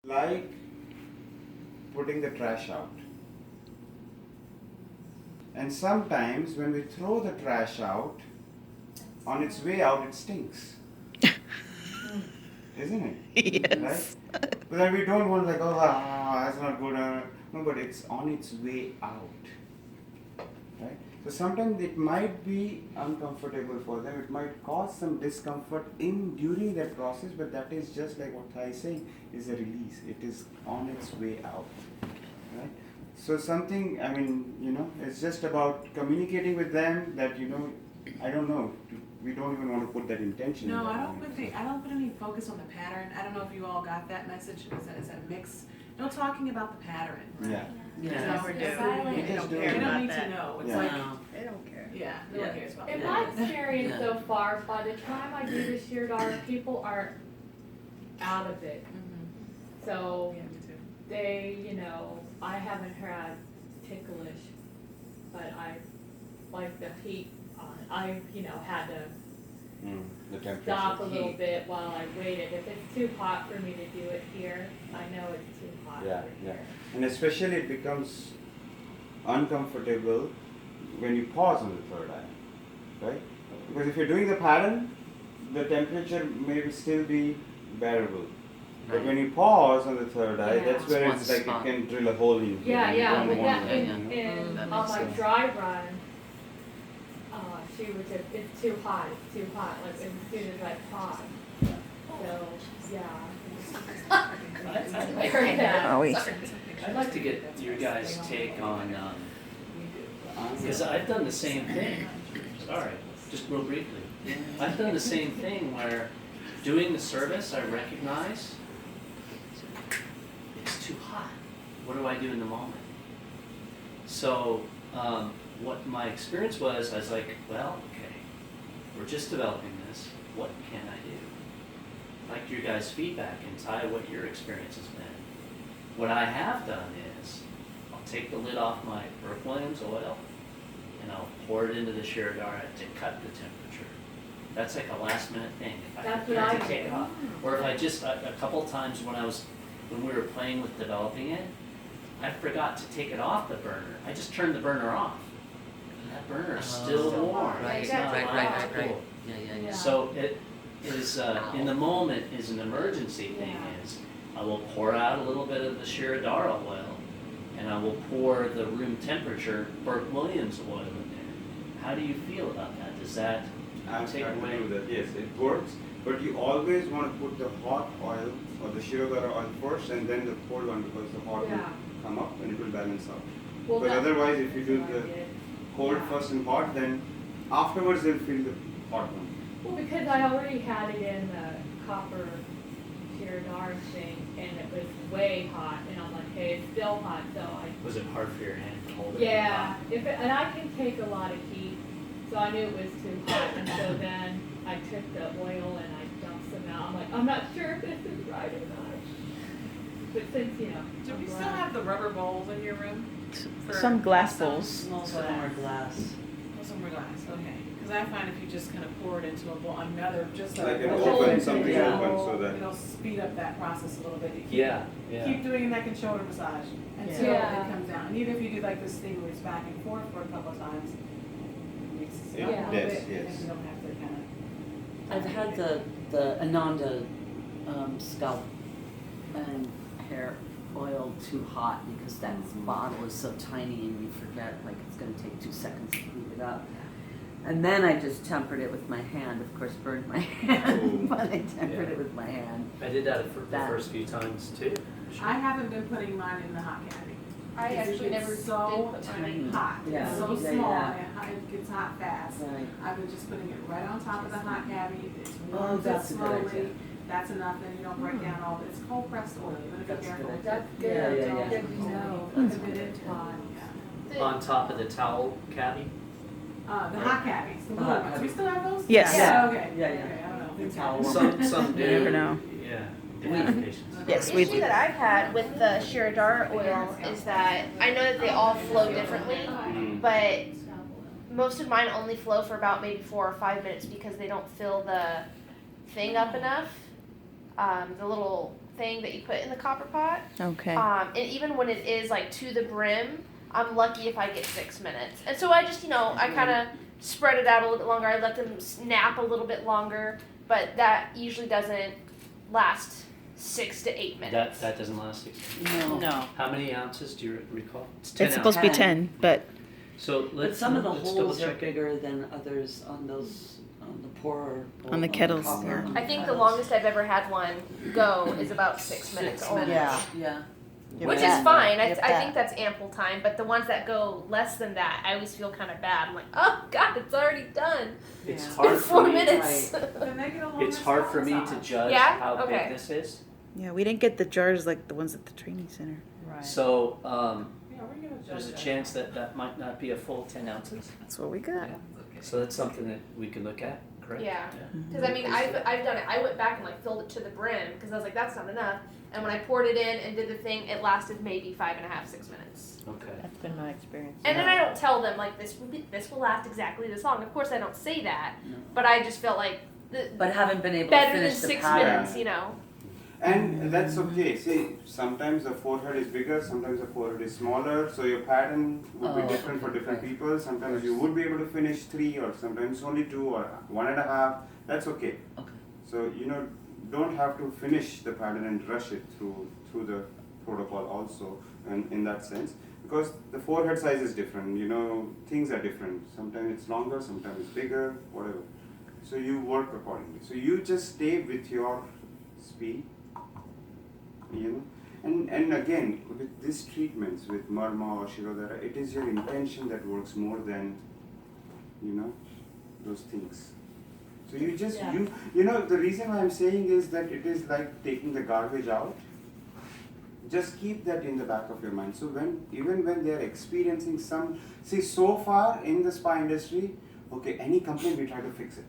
Like putting the trash out. And sometimes when we throw the trash out, on its way out it stinks. Isn't it? Yes. Right? But then we don't want like, that's not good. No, but it's on its way out. Right? So sometimes it might be uncomfortable for them. It might cause some discomfort during that process, but that is just like what Thai is saying, is a release. It is on its way out. Right? So something, it's just about communicating with them that, I don't know, we don't even want to put that intention. No, I don't put any focus on the pattern. I don't know if you all got that message. Is that a mix? No talking about the pattern. Right? Yeah. Yeah, we're we doing. do. They just don't do care. it. They don't need About to know. It's Yeah. like, No, they don't care. yeah, no one cares about In that. my experience so far, by the time I do the sheer dart, people are out of it. Mhm. So Yeah, me too. they, I haven't had ticklish, but I like the heat on it. I, had to The temperature. stop a little bit while I waited. If it's too hot for me to do it here, I know it's too hot Yeah, for yeah. here. And especially it becomes uncomfortable when you pause on the third eye, right? Because if you're doing the pattern, the temperature may still be bearable. But Right. when you pause on the third eye, Yeah. that's where It's it's one like spot. it can drill a hole in you. Yeah, and you yeah, don't but want that, that, in, you know? in, That on makes my sense. dry run, she was just, it's too hot, like as soon as I pause. So, yeah. Very bad. Oh, wait. I'd like to get your guys' take on, because I've done the same thing. Sorry, just real briefly. I've done the same thing where doing the service, I recognize it's too hot. What do I do in the moment? So, what my experience was, I was like, well, okay, we're just developing this. What can I do? I'd like your guys' feedback and tie what your experience has been. What I have done is, I'll take the lid off my Burke Williams oil, and I'll pour it into the Shirodara to cut the temperature. That's like a last minute thing. If I That's forget what I to take do. it off. Or if I just, a couple times when we were playing with developing it, I forgot to take it off the burner. I just turned the burner off. And that burner is still Oh, warm. right, It's right, not right, allowed right, to right, right. cool. Yeah. So it is, in the moment is an emergency thing is, I will pour out a little bit of the Shirodara oil, and I will pour the room temperature Burke Williams oil in there. How do you feel about that? Does that I'm take starting away? to do that. Yes, it works. But you always want to put the hot oil or the Shirodara oil first and then the cold one, because the hot Yeah. will come up and it will balance out. Well, Because that- otherwise, if you do that's what I the did. cold Yeah. first and hot, then afterwards they'll feel the hot one. Well, because I already had it in the copper Shirodara thing, and it was way hot, and I'm like, hey, it's still hot, so Was it hard for your hand to hold it? yeah, and I can take a lot of heat, so I knew it was too hot, and so then I took the oil and I dumped some out. I'm like, I'm not sure if this is right or not. But since, Do I'm we still glad- have the rubber bowls in your room? For Some glass some- bowls. Some Some are glass. Oh, some are glass, okay. Because I find if you just kind of pour it into a bowl, another, just Like an a open, something yeah, open, so that. it'll speed up that process a little bit. You keep- Yeah, yeah. Keep doing a neck and shoulder massage until Yeah. it comes down. And even if you do like this thing where it's back and forth for a couple of times, it makes it stop It a little does, bit, and yes. then you don't have to kind of. I've had the Ananda scalp and hair oil too hot because that bottle is so tiny and you forget, like, it's gonna take 2 seconds to heat it up. And then I just tempered it with my hand, of course burned my hand, but I tempered Yeah. it with my hand. I did that for the That- first few times too. I haven't been putting mine in the hot cavity. I Because actually it never gets so did put mine in. hot. Yeah. It's so Yeah, small yeah. and it gets hot fast. Right. I've been just putting it right on top of the hot cavity. It's Oh, warms it that's a good idea. slowly. That's enough, then you don't break down all, it's cold pressed oil, you gotta That's be a careful. good That's Yeah, good. yeah, yeah. Good to know. Look a bit into it, yeah. On top of the towel cavity? The hot cavities, the The little hot ones, we cavity. still have those? Yes. Yeah. Okay. Yeah, yeah. Okay, I don't know. The towel one. Some do. You never know. Yeah, different patients. Yes, The we issue do. that I've had with the Shirodara oil is that I know that they all flow differently, but most of mine only flow for about maybe 4 or 5 minutes because they don't fill the thing up enough, the little thing that you put in the copper pot. Okay. And even when it is like to the brim, I'm lucky if I get 6 minutes. And so I just, I kind of spread it out a little bit longer. I let them nap a little bit longer, but that usually doesn't last 6 to 8 minutes. That doesn't last 6 No. No. How many ounces do you recall? It's 10 It's supposed to be 10, but So But let's some of the let's double holes are check. bigger than others on those, on the poorer. On the kettles, copper, yeah. on the I think the kettles. longest I've ever had one go is about 6 minutes 6 only. minutes. Yeah. Which Yeah. is fine. I Yep. think that's ample time. But the ones that go less than that, I always feel kind of bad. I'm like, oh God, it's already done It's Yeah. hard in for 4 me. minutes. Then they get a longer It's hard for me to size. judge Yeah? how Okay. big this is. yeah, we didn't get the jars like the ones at the training center. Right. So Yeah, we're gonna there's a judge chance that might not be a full 10 ounces. That's what we got. So that's something that we can look at, correct? Yeah. Mm-hmm. Because I mean, I've done it. I went back and like filled it to the brim because I was like, that's not enough. And when I poured it in and did the thing, it lasted maybe 5.5, 6 minutes. Okay. That's been my experience. And then I don't tell them like this will last exactly this long. Of course, I don't say that, No. but I just felt like But haven't been able to better than finish the 6 pattern. minutes, And that's okay. See, sometimes the forehead is bigger, sometimes the forehead is smaller, so your pattern would be Oh, different for different right. people. Sometimes you would be able to finish 3, or sometimes only 2 or 1.5. That's okay. Okay. So don't have to finish the pattern and rush it through the protocol also, in that sense, because the forehead size is different. Things are different. Sometimes it's longer, sometimes it's bigger, whatever. So you work accordingly. So you just stay with your speed. And again, with these treatments, with Marma or Shirodhara, it is your intention that works more than, those things. So you just, Yeah. the reason why I'm saying is that it is like taking the garbage out. Just keep that in the back of your mind. So even when they're experiencing so far in the spa industry, okay, any complaint we try to fix it.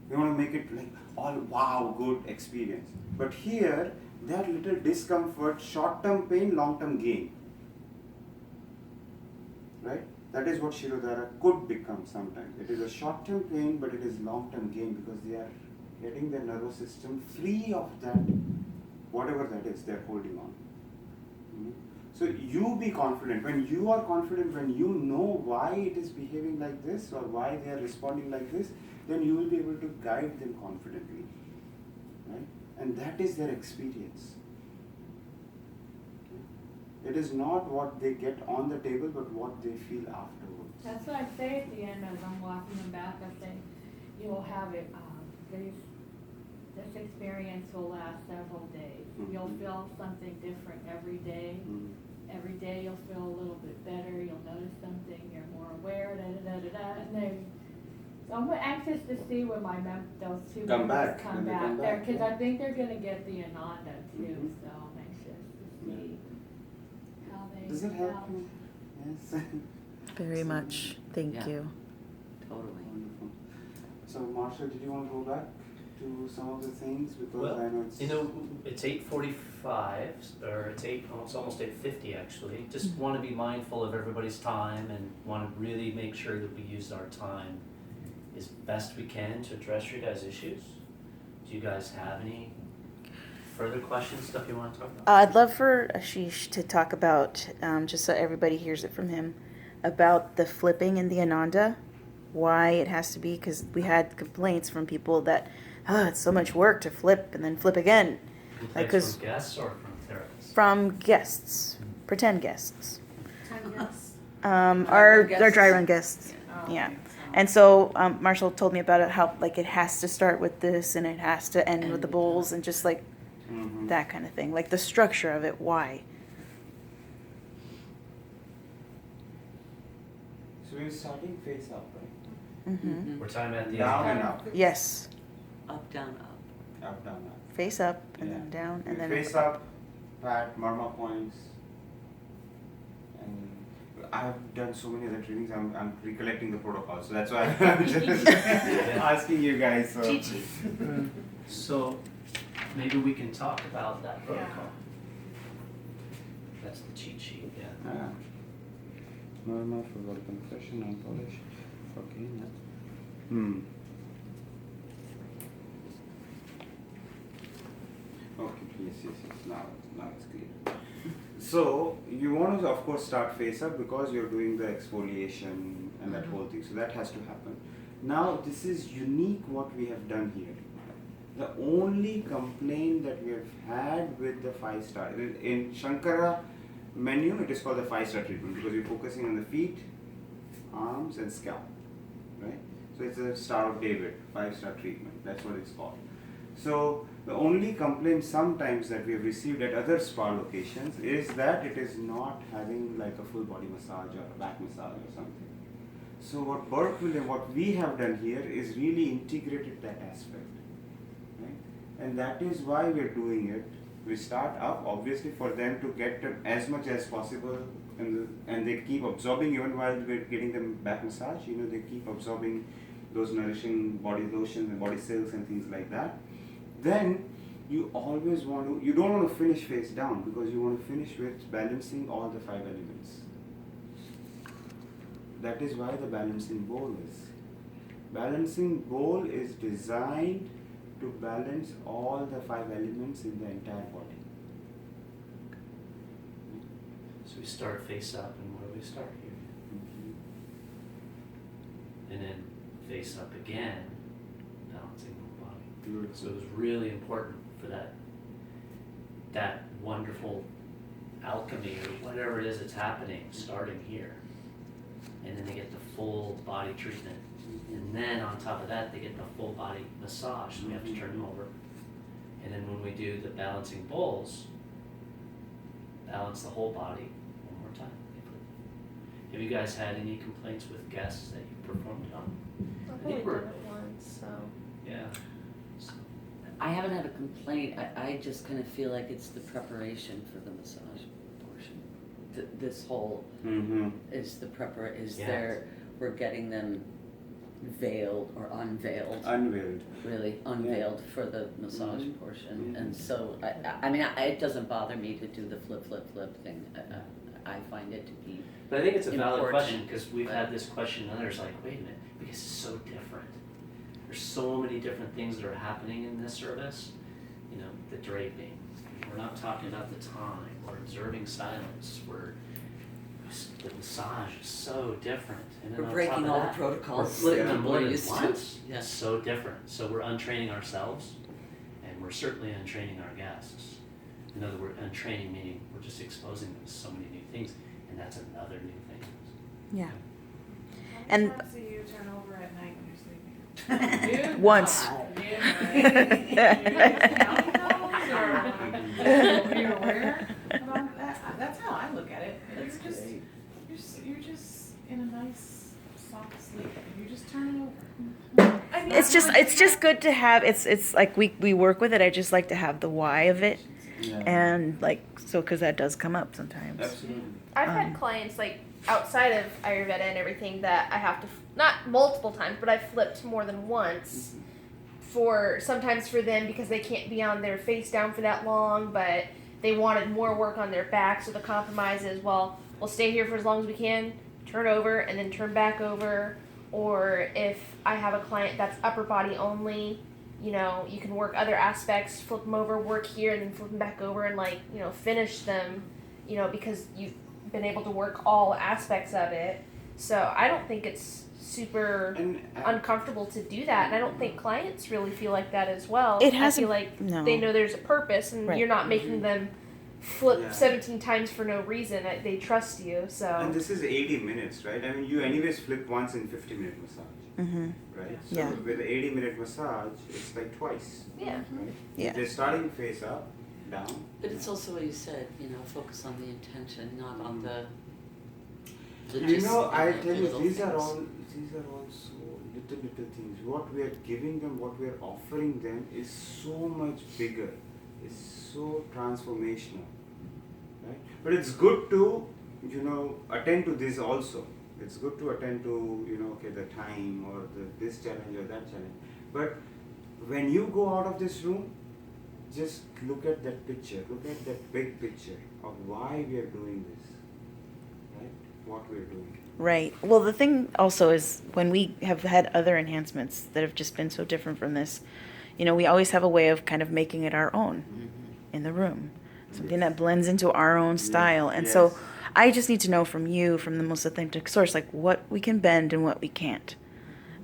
We want to make it like all wow, good experience. But here, that little discomfort, short-term pain, long-term gain. Right? That is what Shirodhara could become sometimes. It is a short-term pain, but it is long-term gain because they are getting their nervous system free of that, whatever that is they're holding on. So you be confident. When you are confident, when you know why it is behaving like this or why they are responding like this, then you will be able to guide them confidently. Right? And that is their experience. It is not what they get on the table, but what they feel afterwards. That's what I say at the end as I'm walking them back. I say, you will have it. This experience will last several days. You'll feel something different every day. Every day you'll feel a little bit better. You'll notice something. You're more aware. So I'm anxious to see when those 2 Come members back, come when they back come there back, because yeah. I think they're gonna get the Ananda too. Mhm. So I'm anxious to see how they. Does it help out. you? Yes. Very much. Thank Yeah. you. Totally. Wonderful. So Marshall, did you want to go back to some of the things because Well, I know it's it's 8:45, or it's almost 8:50 actually. Just want to be mindful of everybody's time and want to really make sure that we use our time as best we can to address your guys' issues. Do you guys have any further questions, stuff you want to talk about? I'd love for Ashish to talk about, just so everybody hears it from him, about the flipping in the Ananda, why it has to be, because we had complaints from people that, it's so much work to flip and then flip again. Complaints 'cause- from guests or from therapists? From guests, pretend guests. 10 yes. Our guests. dry run guests. Oh, Yeah. okay. And so Marshall told me about it, how like it has to start with this and it has to end with the bowls and just like Mhm. that kind of thing, like the structure of it. Why? So we're starting face up, right? Mm-hmm. We're talking about the Down and up, Yes, Up, down, up. up, down, up. face up and Yeah. then down We and then face up, pat, marma points, and I've done so many other trainings. I'm recollecting the protocol, so that's why I'm just asking you guys. So. Cheat sheet. So maybe we can talk about that protocol. That's the cheat sheet, yeah. Yeah. Marma for water compression and polish. Okay. Yeah. Okay. Yes. Now it's clear. So you want to, of course, start face up because you're doing the exfoliation and that whole thing. So that has to happen. Now this is unique what we have done here. The only complaint that we have had with the 5-star in Shankara menu, it is called the 5-star treatment because we're focusing on the feet, arms, and scalp, right? So it's a Star of David 5-star treatment. That's what it's called. So the only complaint sometimes that we have received at other spa locations is that it is not having like a full body massage or a back massage or something. So what Burkeville and what we have done here is really integrated that aspect, right? And that is why we're doing it. We start up obviously for them to get as much as possible, and they keep absorbing even while we're getting them back massage. You know, they keep absorbing those nourishing body lotions and body silks and things like that. Then you always want to, you don't want to finish face down because you want to finish with balancing all the 5 elements. That is why the balancing bowl is. Balancing bowl is designed to balance all the 5 elements in the entire body. So we start face up, and where do we start here? And then face up again, balancing the body. Beautiful. So it was really important for that wonderful alchemy or whatever it is that's happening, starting here. And then they get the full body treatment. And then on top of that, they get the full body massage. So we have to turn them over. And then when we do the balancing bowls, balance the whole body one more time. Have you guys had any complaints with guests that you performed it on? I've think only we're- done it once, so. Yeah. So, I haven't had a complaint. I just kind of feel like it's the preparation for the massage portion. This whole is the Yeah. there, we're getting them veiled or unveiled. Unveiled. Really unveiled for the massage portion. And so, I mean, it doesn't bother me to do the flip thing. I find it to be, But I think it's a valid important, question because we've had this question and others like, wait a minute, because it's so different. There's so many different things that are happening in this service. You know, the draping. We're not talking about the time. We're observing silence. The massage is so different. And then we're on breaking top of all that, the protocols. we're flipping Yeah. them more than Used to. once. Yeah. It's so different. So we're untraining ourselves, and we're certainly untraining our guests. In other words, untraining meaning we're just exposing them to so many new things, and that's another new thing. Yeah. How And- many times do you turn over at night when you're sleeping? You Once. Are you aware about that? That's how I look at it. That's great. You're just in a nice soft sleep. You just turn it over. I mean, It's just good to have. It's like we work with it. I just like to have the why of it, Yeah. and like so because that does come up sometimes. Absolutely. I've had clients like outside of Ayurveda and everything that I have to not multiple times, but I've flipped more than once for sometimes for them because they can't be on their face down for that long, but they wanted more work on their back. So the compromise is, well, we'll stay here for as long as we can, turn over, and then turn back over. Or if I have a client that's upper body only, you know, you can work other aspects, flip them over, work here, and then flip them back over, and like, you know, finish them, you know, because you've been able to work all aspects of it. So I don't think it's super And uncomfortable to do that, and I don't think clients really feel like that as well. It I hasn't- feel like no. they know there's a purpose, and Right. you're not making them flip Yeah. 17 times for no reason. They trust you, so. And this is 80 minutes, right? I mean, you anyways flip once in 50-minute massage, Mm-hmm. right? So Yeah. with the 80-minute massage, it's like twice, Yeah. right? Yeah. They're starting face up, down. But it's also what you said, you know, focus on the intention, not on the You know, I the tell you, little these are things. all so little things. What we are giving them, what we are offering them is so much bigger. It's so transformational, right? But it's good to, you know, attend to this also. It's good to attend to, you know, okay, the time or this challenge or that challenge. But when you go out of this room, just look at that picture. Look at that big picture of why we are doing this, right? What we are doing. Right. Well, the thing also is when we have had other enhancements that have just been so different from this, you know, we always have a way of kind of making it our own. in the room, something that blends into our own style. And so I just need to know from you, from the most authentic source, like what we can bend and what we can't.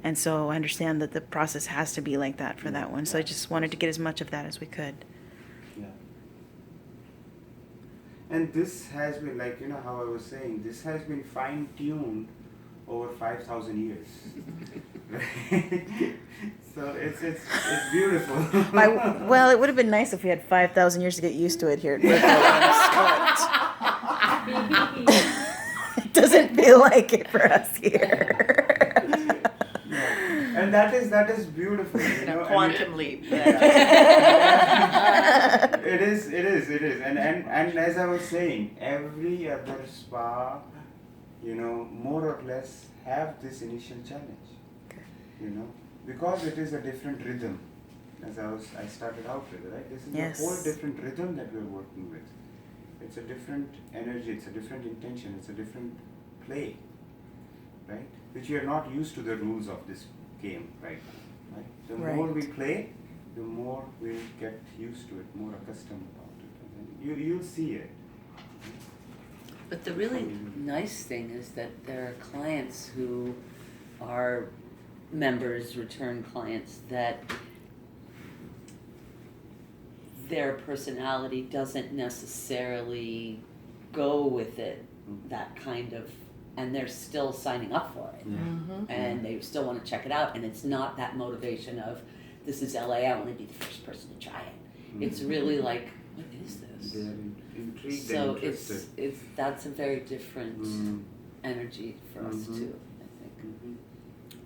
And so I understand that the process has to be like that for that one. So I just wanted to get as much of that as we could. Yeah. And this has been, like, you know how I was saying, this has been fine-tuned over 5,000 years. Right? So it's beautiful. Well, it would have been nice if we had 5,000 years to get used to it here at Berkeley. It doesn't feel like it for us here. Yeah. And that is beautiful. You know? Quantum leap. Yeah. It is. And as I was saying, every other spa, you know, more or less have this initial challenge. You know, because it is a different rhythm. As I started out with, right? This is a whole different rhythm that we're working with. It's a different energy, it's a different intention, it's a different play, right? Which we are not used to the rules of this game right now, right? The more we play, the more we get used to it, more accustomed about it. And you'll see it. But the really nice thing is that there are clients who are members, return clients, that their personality doesn't necessarily go with it, that kind of, and they're still signing up for it. Mm-hmm. And they still want to check it out, and it's not that motivation of, this is LA, I want to be the first person to try it. It's really like, what is this? They're intrigued So and interested. it's that's a very different energy for us too, I think.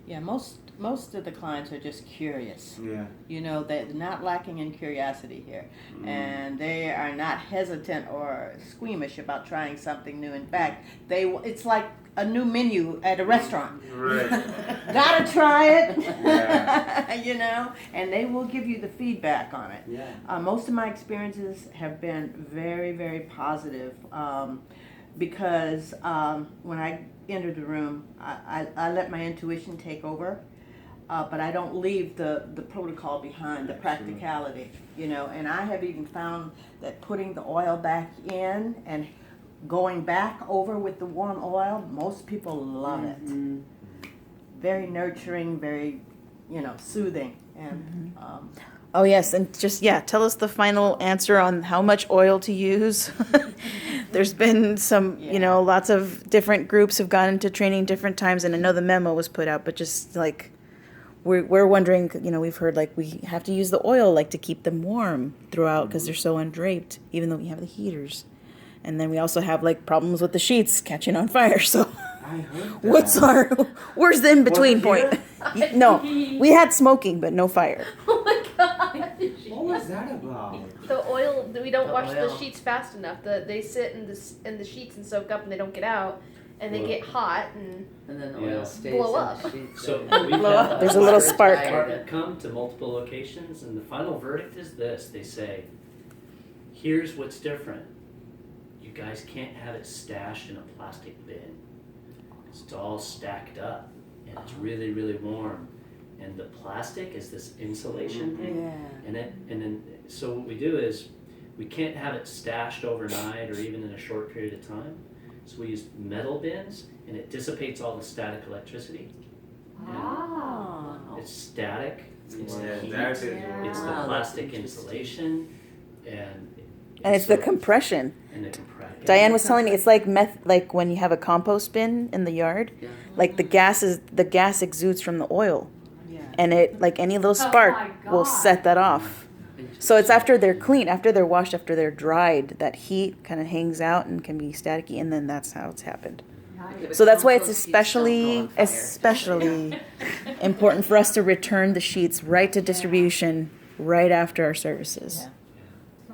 Yeah, most of the clients are just curious. Yeah. You know, they're not lacking in curiosity here. And they are not hesitant or squeamish about trying something new. In fact, it's like a new menu at a restaurant. Right. Gotta try it. Yeah. You know, and they will give you the feedback on it. Yeah. Most of my experiences have been very, very positive, because when I enter the room, I let my intuition take over, but I don't leave the protocol behind, the practicality, you know. And I have even found that putting the oil back in and going back over with the warm oil, most people love it. Very nurturing, very, you know, soothing. And Oh yes, and just tell us the final answer on how much oil to use. There's been some, you know, lots of different groups have gone into training different times, and I know the memo was put out, but just like we're wondering, you know, we've heard like we have to use the oil like to keep them warm throughout because they're so undraped, even though we have the heaters, and then we also have like problems with the sheets catching on fire. So I heard that. where's the in between point? No, we had smoking but no fire. Oh my god. What was that about? The oil, we don't The wash the oil. sheets fast enough. They sit in the sheets and soak up and they don't get out. And they get hot and And then the Yeah. oil stays Blow in up. the sheets. So and- we've Blow up. had There's a little Fire spark. dryer. department come to multiple locations, and the final verdict is this: they say, "Here's what's different. You guys can't have it stashed in a plastic bin. It's all stacked up, and it's really, really warm. And the plastic is this insulation thing, yeah. and then so what we do is we can't have it stashed overnight or even in a short period of time. So we use metal bins, and it dissipates all the static electricity. Ah. It's static. It's the heat. That is It's the Wow, that's plastic interesting. insulation, and And it's the compression. and the compression. Diane was telling me it's like like when you have a compost bin in the yard, Yeah. like the gas exudes from the oil, Yeah. and it like any little spark will set that off. So it's after they're clean, after they're washed, after they're dried, that heat kind of hangs out and can be staticky, and then that's how it's happened. So that's why it's especially important for us to return the sheets right to distribution right after our services.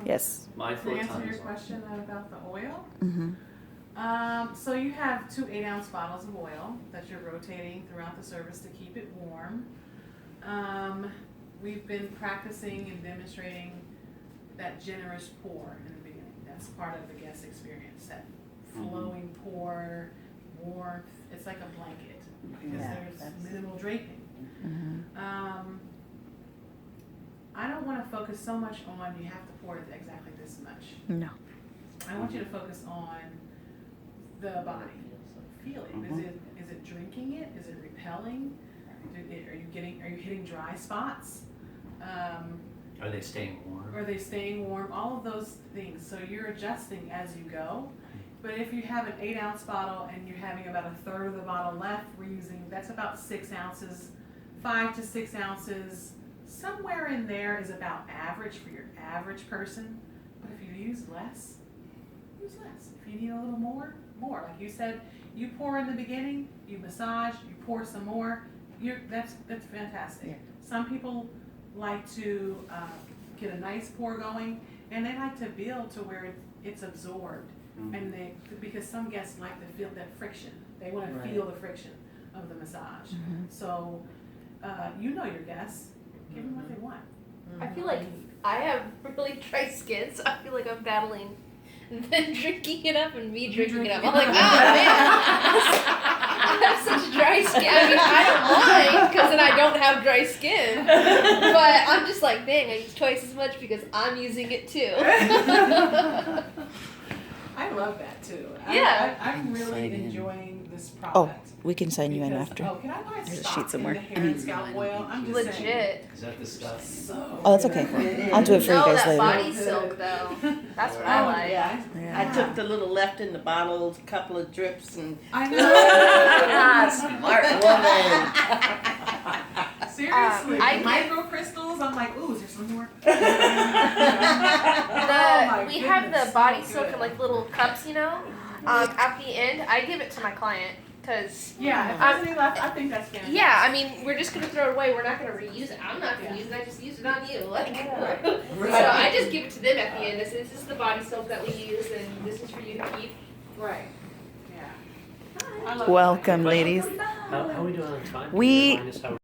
Yes. Mindful To of answer time your as well. question about the oil, Mm-hmm. so you have 2 8-ounce bottles of oil that you're rotating throughout the service to keep it warm. We've been practicing and demonstrating that generous pour in the beginning. That's part of the guest experience, that flowing pour, warmth. It's like a blanket because Yeah, there's that's- minimal draping. I don't want to focus so much on you have to pour exactly this much. No. I want you to focus on the body. Feel it. Is it drinking it? Is it repelling? Are you hitting dry spots? Are they staying warm? Are they staying warm? All of those things. So you're adjusting as you go. But if you have an 8-ounce bottle and you're having about a third of the bottle left, we're using, that's about 6 ounces, 5 to 6 ounces. Somewhere in there is about average for your average person. But if you use less, use less. If you need a little more, more. Like you said, you pour in the beginning, you massage, you pour some more. That's fantastic. Yeah. Some people like to get a nice pour going, and they like to build to where it's absorbed. And because some guests like to feel that friction. They want to feel the friction of the massage. So you know your guests. Give them what they want. I feel like I have really dry skin, so I feel like I'm battling them drinking it up and me drinking it up. I'm like, man, I have such dry skin. I mean, I don't mind because then I don't have dry skin. But I'm just like, dang, I use twice as much because I'm using it too. I love that too. Yeah. I'm really Sign in. enjoying this Oh, product. we can sign you in Because- after. Oh, can I buy There's a stock sheet somewhere. in the hair and scalp oil? I'm just saying. Legit. Is that the stuff? So Oh, that's okay. I'll do it for you No, guys that later. body silk though. That's what I Oh, like. yeah. Yeah. I took the little left in the bottle, a couple of drips, and I know. smart woman. Seriously, I the get- microcrystals. I'm like, ooh, is there some more? We my have goodness, the body so silk good. in like little cups, you know. At the end, I give it to my client because Yeah, if there's any left, I think that's fantastic. yeah, I mean we're just gonna throw it away. We're not gonna reuse it. I'm not gonna use it. I just use it on you. Like, so I just give it to them at the end. This is the body soap that we use, and this is for you to keep. Right. Yeah. I love Welcome, that. ladies. How are we doing on time? We- Remind us how